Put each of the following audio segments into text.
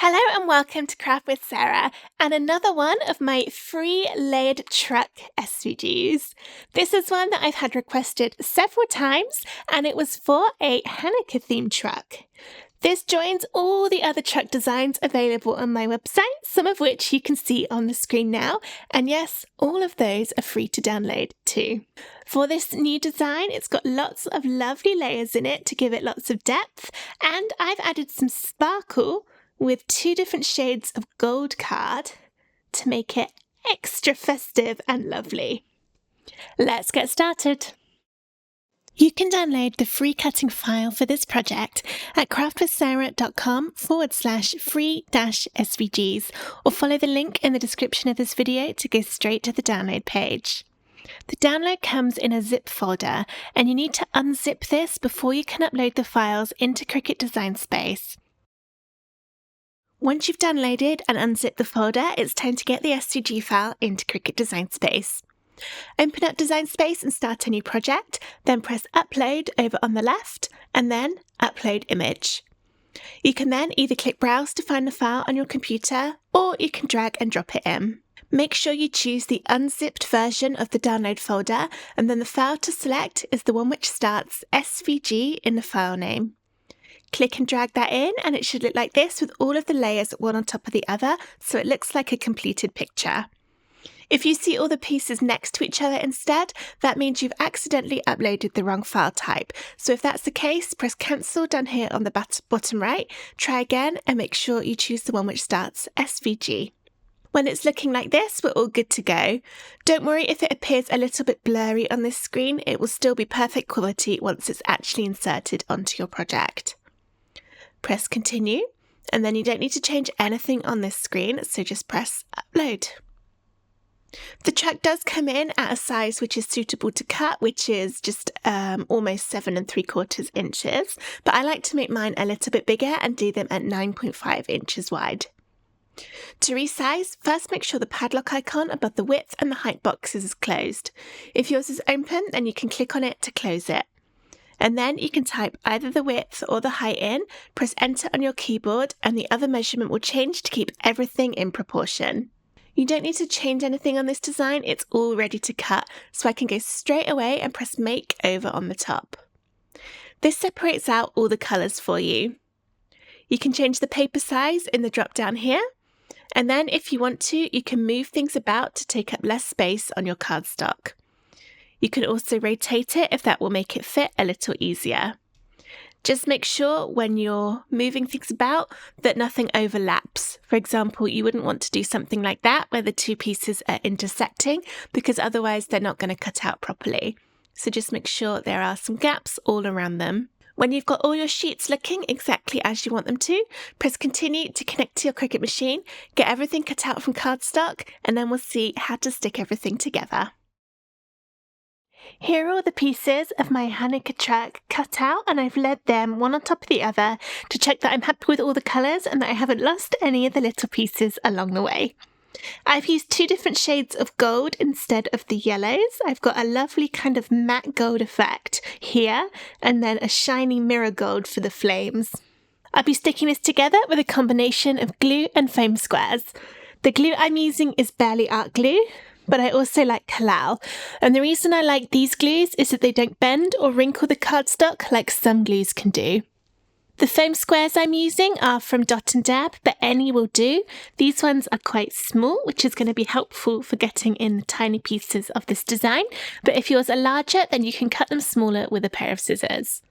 Hello and welcome to Craft with Sarah and another one of my free layered truck SVGs. This is one that I've had requested several times and it was for a Hanukkah themed truck. This joins all the other truck designs available on my website, some of which you can see on the screen now. And yes, all of those are free to download too. For this new design, it's got lots of lovely layers in it to give it lots of depth. And I've added some sparkle with 2 different shades of gold card to make it extra festive and lovely. Let's get started. You can download the free cutting file for this project at craftwithsarah.com/free-SVGs or follow the link in the description of this video to go straight to the download page. The download comes in a zip folder and you need to unzip this before you can upload the files into Cricut Design Space. Once you've downloaded and unzipped the folder, it's time to get the SVG file into Cricut Design Space. Open up Design Space and start a new project, then press Upload over on the left, and then Upload Image. You can then either click Browse to find the file on your computer, or you can drag and drop it in. Make sure you choose the unzipped version of the download folder, and then the file to select is the one which starts SVG in the file name. Click and drag that in and it should look like this with all of the layers one on top of the other, so it looks like a completed picture. If you see all the pieces next to each other instead, that means you've accidentally uploaded the wrong file type. So if that's the case, press cancel down here on the bottom right, try again and make sure you choose the one which starts SVG. When it's looking like this, we're all good to go. Don't worry if it appears a little bit blurry on this screen, it will still be perfect quality once it's actually inserted onto your project. Press continue, and then you don't need to change anything on this screen, so just press upload. The truck does come in at a size which is suitable to cut, which is just almost 7 3/4 inches, but I like to make mine a little bit bigger and do them at 9.5 inches wide. To resize, first make sure the padlock icon above the width and the height boxes is closed. If yours is open, then you can click on it to close it. And then you can type either the width or the height in, press enter on your keyboard, and the other measurement will change to keep everything in proportion. You don't need to change anything on this design, it's all ready to cut, so I can go straight away and press make over on the top. This separates out all the colours for you. You can change the paper size in the drop down here, and then if you want to, you can move things about to take up less space on your cardstock. You can also rotate it if that will make it fit a little easier. Just make sure when you're moving things about that nothing overlaps. For example, you wouldn't want to do something like that where the 2 pieces are intersecting because otherwise they're not going to cut out properly. So just make sure there are some gaps all around them. When you've got all your sheets looking exactly as you want them to, press continue to connect to your Cricut machine, get everything cut out from cardstock, and then we'll see how to stick everything together. Here are all the pieces of my Hanukkah truck cut out, and I've laid them one on top of the other to check that I'm happy with all the colours and that I haven't lost any of the little pieces along the way. I've used 2 different shades of gold instead of the yellows. I've got a lovely kind of matte gold effect here and then a shiny mirror gold for the flames. I'll be sticking this together with a combination of glue and foam squares. The glue I'm using is Barely Art glue, but I also like halal. And the reason I like these glues is that they don't bend or wrinkle the cardstock like some glues can do. The foam squares I'm using are from Dot and Dab, but any will do. These ones are quite small, which is going to be helpful for getting in the tiny pieces of this design. But if yours are larger, then you can cut them smaller with a pair of scissors.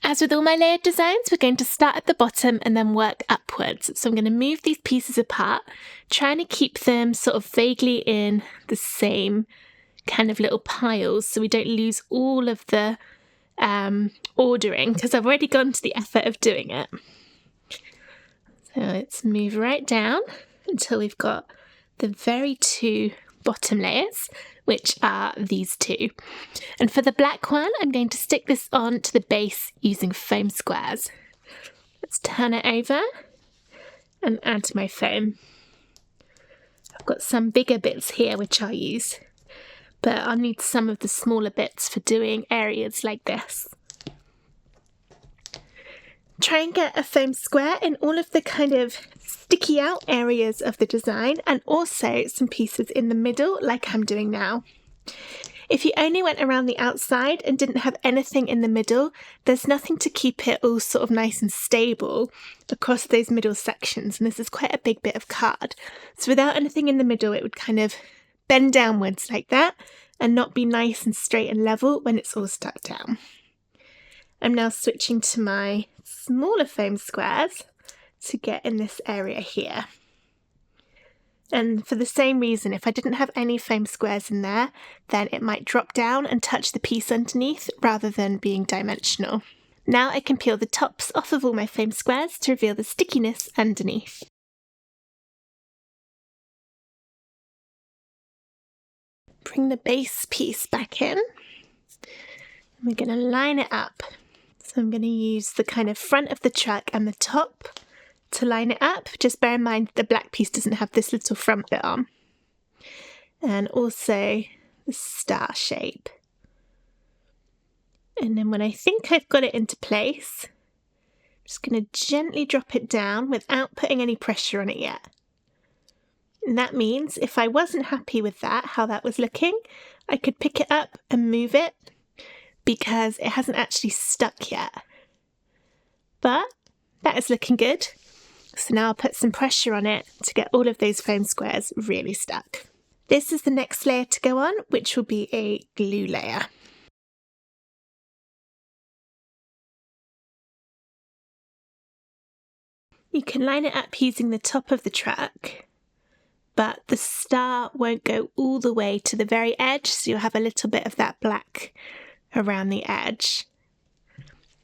As with all my layered designs, we're going to start at the bottom and then work upwards. So I'm going to move these pieces apart, trying to keep them sort of vaguely in the same kind of little piles so we don't lose all of the ordering, because I've already gone to the effort of doing it. So let's move right down until we've got the very 2 bottom layers, which are these 2. And for the black one, I'm going to stick this on to the base using foam squares. Let's turn it over and add my foam. I've got some bigger bits here which I'll use, but I'll need some of the smaller bits for doing areas like this. Try and get a foam square in all of the kind of sticky out areas of the design, and also some pieces in the middle like I'm doing now. If you only went around the outside and didn't have anything in the middle, there's nothing to keep it all sort of nice and stable across those middle sections, and this is quite a big bit of card. So without anything in the middle, it would kind of bend downwards like that and not be nice and straight and level when it's all stuck down. I'm now switching to my smaller foam squares to get in this area here. And for the same reason, if I didn't have any foam squares in there, then it might drop down and touch the piece underneath rather than being dimensional. Now I can peel the tops off of all my foam squares to reveal the stickiness underneath. Bring the base piece back in. We're going to line it up. So I'm going to use the kind of front of the truck and the top to line it up. Just bear in mind the black piece doesn't have this little front bit on. And also the star shape. And then when I think I've got it into place, I'm just going to gently drop it down without putting any pressure on it yet. And that means if I wasn't happy with that, how that was looking, I could pick it up and move it because it hasn't actually stuck yet. But that is looking good. So now I'll put some pressure on it to get all of those foam squares really stuck. This is the next layer to go on, which will be a glue layer. You can line it up using the top of the truck, but the star won't go all the way to the very edge, so you'll have a little bit of that black around the edge,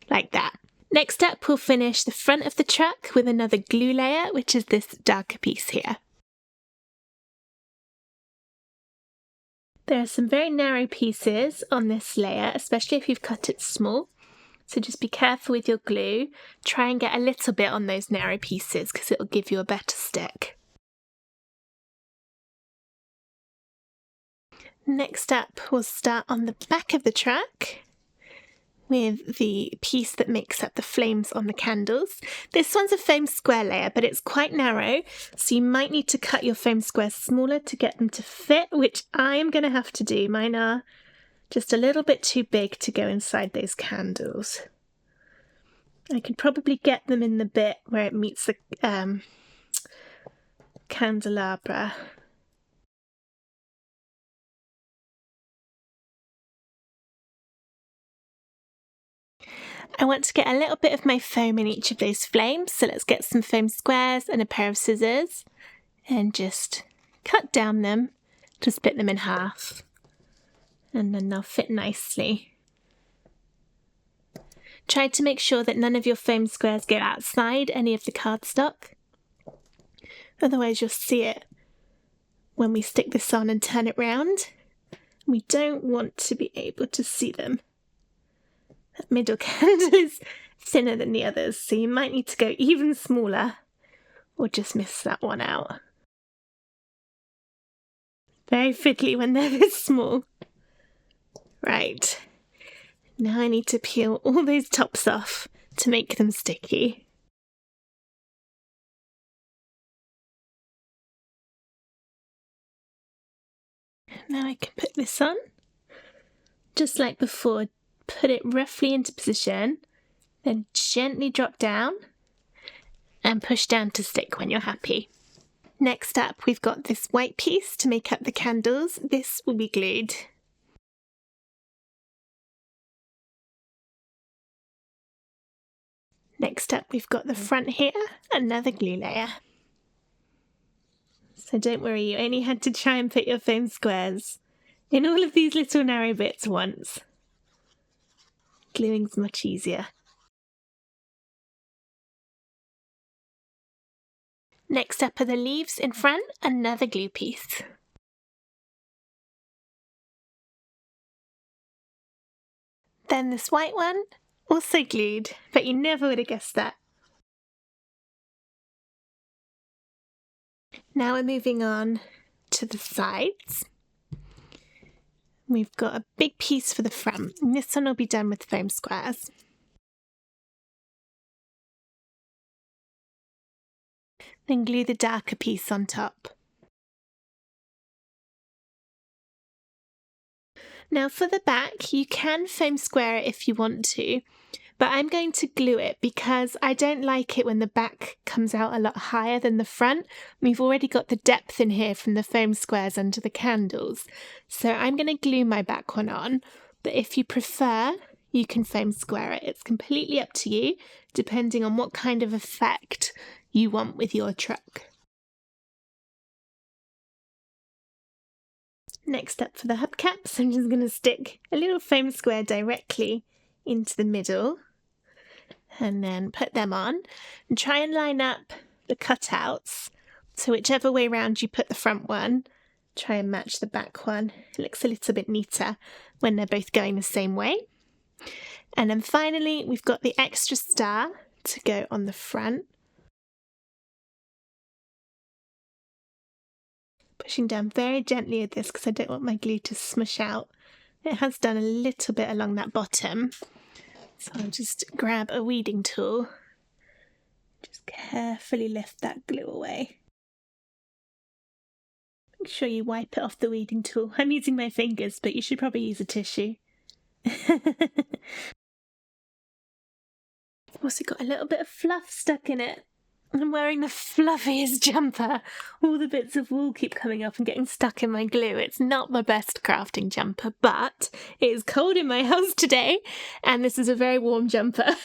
like that. Next up, we'll finish the front of the truck with another glue layer, which is this darker piece here. There are some very narrow pieces on this layer, especially if you've cut it small. So just be careful with your glue. Try and get a little bit on those narrow pieces because it'll give you a better stick. Next up, we'll start on the back of the truck with the piece that makes up the flames on the candles. This one's a foam square layer, but it's quite narrow, so you might need to cut your foam squares smaller to get them to fit, which I am going to have to do. Mine are just a little bit too big to go inside those candles. I could probably get them in the bit where it meets the candelabra. I want to get a little bit of my foam in each of those flames, so let's get some foam squares and a pair of scissors and just cut down them to split them in half, and then they'll fit nicely. Try to make sure that none of your foam squares go outside any of the cardstock, otherwise you'll see it when we stick this on and turn it round. We don't want to be able to see them. That middle candle is thinner than the others, so you might need to go even smaller or just miss that one out. Very fiddly when they're this small. Right, now I need to peel all those tops off to make them sticky. Now I can put this on, just like before. Put it roughly into position, then gently drop down and push down to stick when you're happy. Next up, we've got this white piece to make up the candles. This will be glued. Next up, we've got the front here, another glue layer. So don't worry, you only had to try and put your foam squares in all of these little narrow bits once. Gluing's much easier. Next up are the leaves in front, another glue piece. Then this white one, also glued, but you never would have guessed that. Now we're moving on to the sides. We've got a big piece for the front, and this one will be done with foam squares. then glue the darker piece on top. Now for the back, you can foam square it if you want to, but I'm going to glue it because I don't like it when the back comes out a lot higher than the front. We've already got the depth in here from the foam squares under the candles. So I'm going to glue my back one on, but if you prefer, you can foam square it. It's completely up to you, depending on what kind of effect you want with your truck. Next up for the hubcaps, I'm just going to stick a little foam square directly into the middle and then put them on and try and line up the cutouts. So whichever way round you put the front one, try and match the back one. It looks a little bit neater when they're both going the same way. And then finally, we've got the extra star to go on the front. Pushing down very gently at this because I don't want my glue to smush out. It has done a little bit along that bottom. So I'll just grab a weeding tool. Just carefully lift that glue away. Make sure you wipe it off the weeding tool. I'm using my fingers, but you should probably use a tissue. Also got a little bit of fluff stuck in it. I'm wearing the fluffiest jumper. All the bits of wool keep coming up and getting stuck in my glue. It's not my best crafting jumper, but it is cold in my house today, and this is a very warm jumper.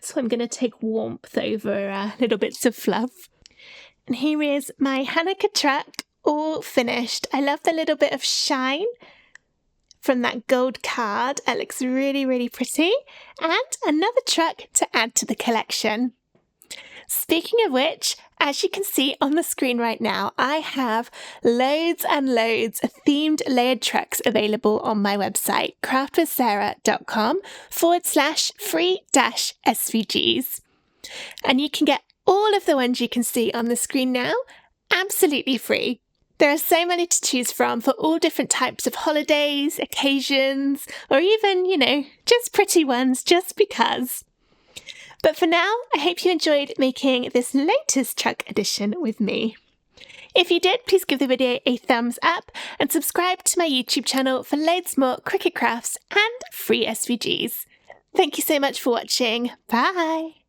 So I'm going to take warmth over little bits of fluff. And here is my Hanukkah truck, all finished. I love the little bit of shine from that gold card. It looks really, really pretty. And another truck to add to the collection. Speaking of which, as you can see on the screen right now, I have loads and loads of themed layered trucks available on my website, craftwithsarah.com/free-SVGs. And you can get all of the ones you can see on the screen now absolutely free. There are so many to choose from for all different types of holidays, occasions, or even, just pretty ones just because. But for now, I hope you enjoyed making this latest truck edition with me. If you did, please give the video a thumbs up and subscribe to my YouTube channel for loads more Cricut crafts and free SVGs. Thank you so much for watching. Bye!